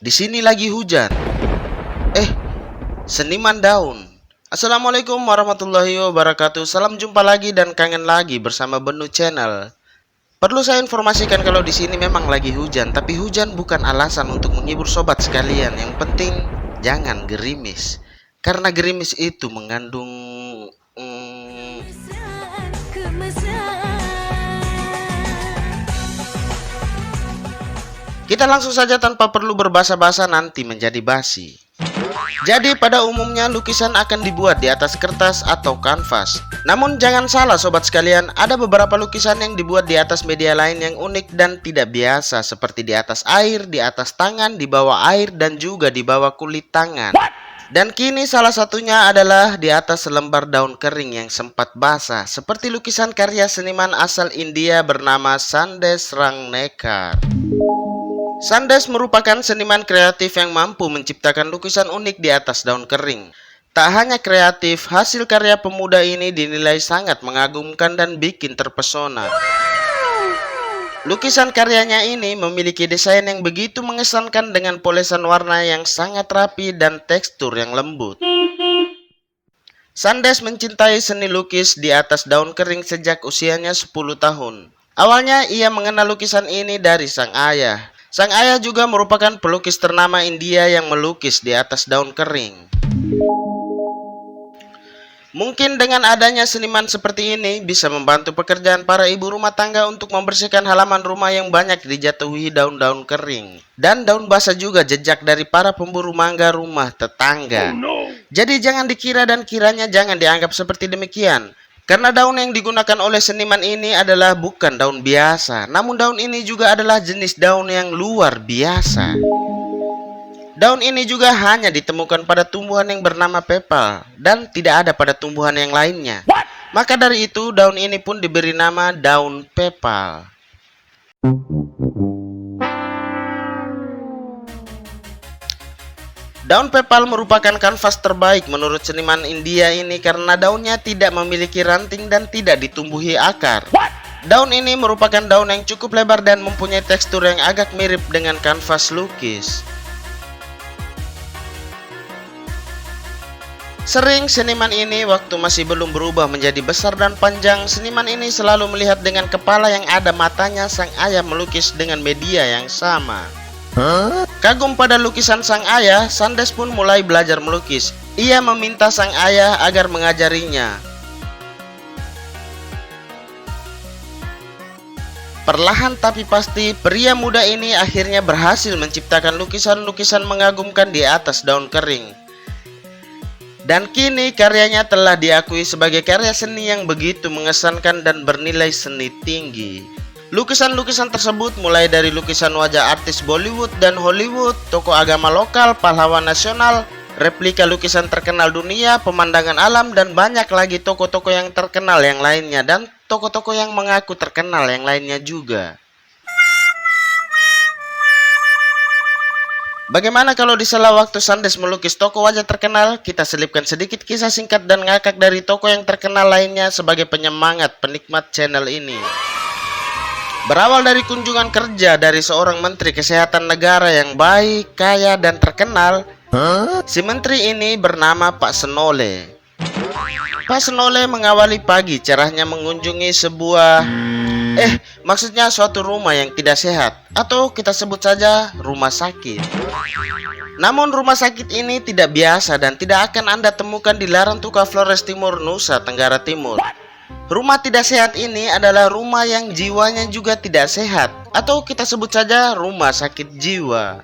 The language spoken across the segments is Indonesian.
Di sini lagi hujan. Seniman daun. Assalamualaikum warahmatullahi wabarakatuh. Salam jumpa lagi dan kangen lagi bersama Benu Channel. Perlu saya informasikan kalau di sini memang lagi hujan, tapi hujan bukan alasan untuk menghibur sobat sekalian. Yang penting jangan gerimis, karena gerimis itu mengandung Kita langsung saja tanpa perlu berbasa-basa, nanti menjadi basi. Jadi pada umumnya lukisan akan dibuat di atas kertas atau kanvas. Namun jangan salah sobat sekalian, ada beberapa lukisan yang dibuat di atas media lain yang unik dan tidak biasa, seperti di atas air, di atas tangan, di bawah air, dan juga di bawah kulit tangan. Dan kini salah satunya adalah di atas selembar daun kering yang sempat basah, seperti lukisan karya seniman asal India bernama Sandesh Rangnekar. Sandesh merupakan seniman kreatif yang mampu menciptakan lukisan unik di atas daun kering. Tak hanya kreatif, hasil karya pemuda ini dinilai sangat mengagumkan dan bikin terpesona. Lukisan karyanya ini memiliki desain yang begitu mengesankan dengan polesan warna yang sangat rapi dan tekstur yang lembut. Sandesh mencintai seni lukis di atas daun kering sejak usianya 10 tahun. Awalnya ia mengenal lukisan ini dari sang ayah. Sang ayah juga merupakan pelukis ternama India yang melukis di atas daun kering. Mungkin dengan adanya seniman seperti ini bisa membantu pekerjaan para ibu rumah tangga untuk membersihkan halaman rumah yang banyak dijatuhi daun-daun kering. Dan daun basah juga jejak dari para pemburu mangga rumah tetangga. Jadi jangan dikira dan kiranya jangan dianggap seperti demikian. Karena daun yang digunakan oleh seniman ini adalah bukan daun biasa, namun daun ini juga adalah jenis daun yang luar biasa. Daun ini juga hanya ditemukan pada tumbuhan yang bernama pepal dan tidak ada pada tumbuhan yang lainnya. Maka dari itu daun ini pun diberi nama daun pepal. Daun pepal merupakan kanvas terbaik menurut seniman India ini karena daunnya tidak memiliki ranting dan tidak ditumbuhi akar. Daun ini merupakan daun yang cukup lebar dan mempunyai tekstur yang agak mirip dengan kanvas lukis. Sering seniman ini waktu masih belum berubah menjadi besar dan panjang, seniman ini selalu melihat dengan kepala yang ada matanya sang ayah melukis dengan media yang sama. Kagum pada lukisan sang ayah, Sandesh pun mulai belajar melukis. Ia meminta sang ayah agar mengajarinya. Perlahan tapi pasti, pria muda ini akhirnya berhasil menciptakan lukisan-lukisan mengagumkan di atas daun kering. Dan kini karyanya telah diakui sebagai karya seni yang begitu mengesankan dan bernilai seni tinggi. Lukisan-lukisan tersebut mulai dari lukisan wajah artis Bollywood dan Hollywood, tokoh agama lokal, pahlawan nasional, replika lukisan terkenal dunia, pemandangan alam, dan banyak lagi tokoh-tokoh yang terkenal yang lainnya dan tokoh-tokoh yang mengaku terkenal yang lainnya juga. Bagaimana kalau di sela waktu Sandesh melukis tokoh wajah terkenal, kita selipkan sedikit kisah singkat dan ngakak dari tokoh yang terkenal lainnya sebagai penyemangat penikmat channel ini. Berawal dari kunjungan kerja dari seorang menteri kesehatan negara yang baik, kaya, dan terkenal, si menteri ini bernama Pak Senole. Pak Senole mengawali pagi cerahnya mengunjungi maksudnya suatu rumah yang tidak sehat, atau kita sebut saja rumah sakit. Namun rumah sakit ini tidak biasa dan tidak akan Anda temukan di Larantuka Flores Timur, Nusa Tenggara Timur. Rumah tidak sehat ini adalah rumah yang jiwanya juga tidak sehat, atau kita sebut saja rumah sakit jiwa.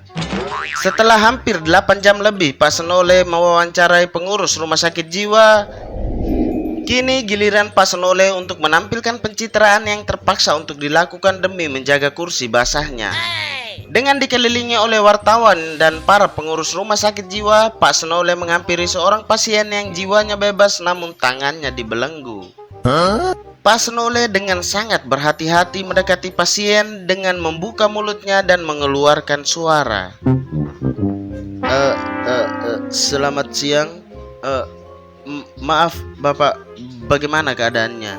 Setelah hampir 8 jam lebih Pak Senole mewawancarai pengurus rumah sakit jiwa, kini giliran Pak Senole untuk menampilkan pencitraan yang terpaksa untuk dilakukan demi menjaga kursi basahnya. Dengan dikelilingi oleh wartawan dan para pengurus rumah sakit jiwa, Pak Senole menghampiri seorang pasien yang jiwanya bebas namun tangannya dibelenggu. Pak Senole dengan sangat berhati-hati mendekati pasien dengan membuka mulutnya dan mengeluarkan suara. Selamat siang. Maaf Bapak, bagaimana keadaannya?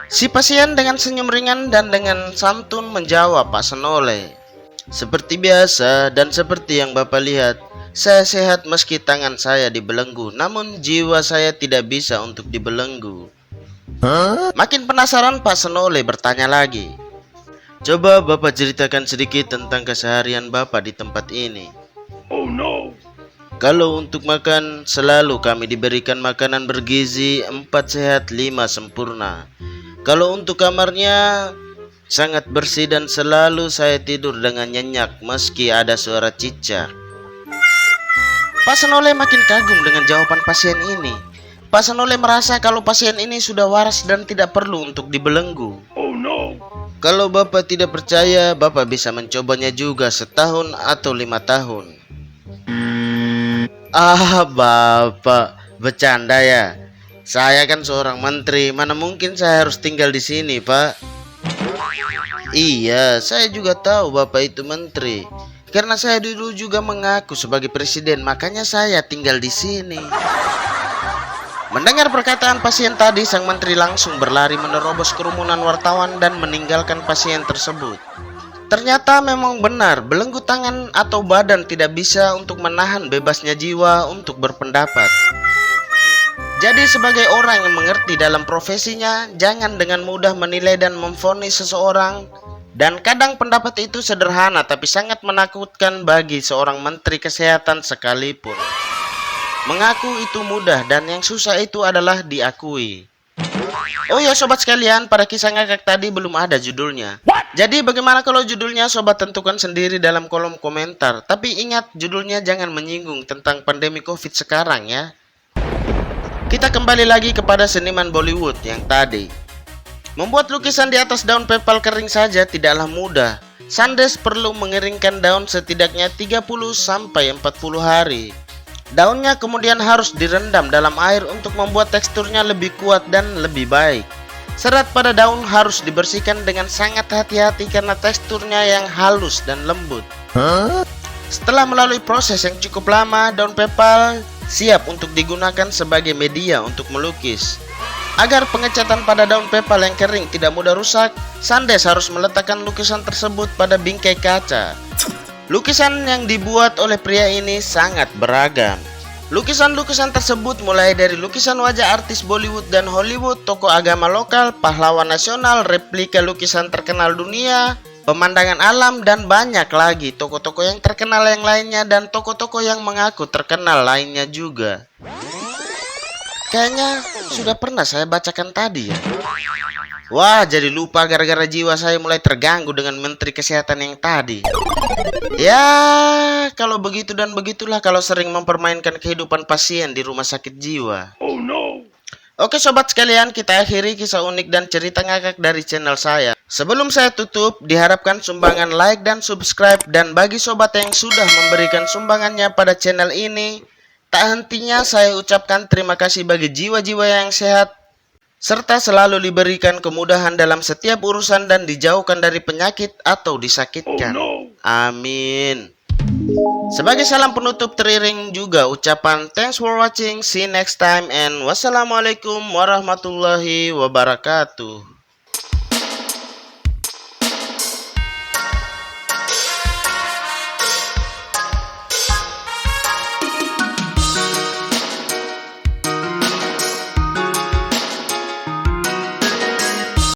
Si pasien dengan senyum ringan dan dengan santun menjawab Pak Senole. Seperti biasa dan seperti yang Bapak lihat, saya sehat meski tangan saya dibelenggu, namun jiwa saya tidak bisa untuk dibelenggu. Makin penasaran Pak Senole bertanya lagi. Coba Bapak ceritakan sedikit tentang keseharian Bapak di tempat ini. Oh no. Kalau untuk makan, selalu kami diberikan makanan bergizi, 4 sehat 5 sempurna. Kalau untuk kamarnya, sangat bersih dan selalu saya tidur dengan nyenyak meski ada suara cicak. Pak Senole makin kagum dengan jawaban pasien ini. Pak Senole merasa kalau pasien ini sudah waras dan tidak perlu untuk dibelenggu. Oh no. Kalau Bapak tidak percaya, Bapak bisa mencobanya juga setahun atau 5 tahun. Ah, Bapak, bercanda ya? Saya kan seorang menteri, mana mungkin saya harus tinggal di sini, Pak? Iya, saya juga tahu Bapak itu menteri. Karena saya dulu juga mengaku sebagai presiden, makanya saya tinggal di sini. Mendengar perkataan pasien tadi, sang menteri langsung berlari menerobos kerumunan wartawan dan meninggalkan pasien tersebut. Ternyata memang benar, belenggu tangan atau badan tidak bisa untuk menahan bebasnya jiwa untuk berpendapat. Jadi sebagai orang yang mengerti dalam profesinya, jangan dengan mudah menilai dan memvonis seseorang. Dan kadang pendapat itu sederhana tapi sangat menakutkan bagi seorang menteri kesehatan sekalipun. Mengaku itu mudah dan yang susah itu adalah diakui. Oh ya sobat sekalian, pada kisah ngakak tadi belum ada judulnya. Jadi bagaimana kalau judulnya sobat tentukan sendiri dalam kolom komentar. Tapi ingat, judulnya jangan menyinggung tentang pandemi COVID sekarang ya. Kita kembali lagi kepada seniman Bollywood yang tadi. Membuat lukisan di atas daun pepal kering saja tidaklah mudah. Sandes perlu mengeringkan daun setidaknya 30-40 hari. Daunnya kemudian harus direndam dalam air untuk membuat teksturnya lebih kuat dan lebih baik. Serat pada daun harus dibersihkan dengan sangat hati-hati karena teksturnya yang halus dan lembut. Setelah melalui proses yang cukup lama, daun pepal siap untuk digunakan sebagai media untuk melukis. Agar pengecatan pada daun pepal yang kering tidak mudah rusak, Sandes harus meletakkan lukisan tersebut pada bingkai kaca. Lukisan yang dibuat oleh pria ini sangat beragam. Lukisan-lukisan tersebut mulai dari lukisan wajah artis Bollywood dan Hollywood, tokoh agama lokal, pahlawan nasional, replika lukisan terkenal dunia, pemandangan alam, dan banyak lagi tokoh-tokoh yang terkenal yang lainnya dan tokoh-tokoh yang mengaku terkenal lainnya juga. Kayaknya sudah pernah saya bacakan tadi ya. Wah, jadi lupa gara-gara jiwa saya mulai terganggu dengan Menteri Kesehatan yang tadi. Ya, kalau begitu dan begitulah kalau sering mempermainkan kehidupan pasien di rumah sakit jiwa. Oh no. Oke sobat sekalian, kita akhiri kisah unik dan cerita ngakak dari channel saya. Sebelum saya tutup, diharapkan sumbangan like dan subscribe. Dan bagi sobat yang sudah memberikan sumbangannya pada channel ini, tak hentinya saya ucapkan terima kasih bagi jiwa-jiwa yang sehat, serta selalu diberikan kemudahan dalam setiap urusan dan dijauhkan dari penyakit atau disakitkan. Oh, no. Amin. Sebagai salam penutup teriring juga ucapan thanks for watching, see you next time, and wassalamualaikum warahmatullahi wabarakatuh.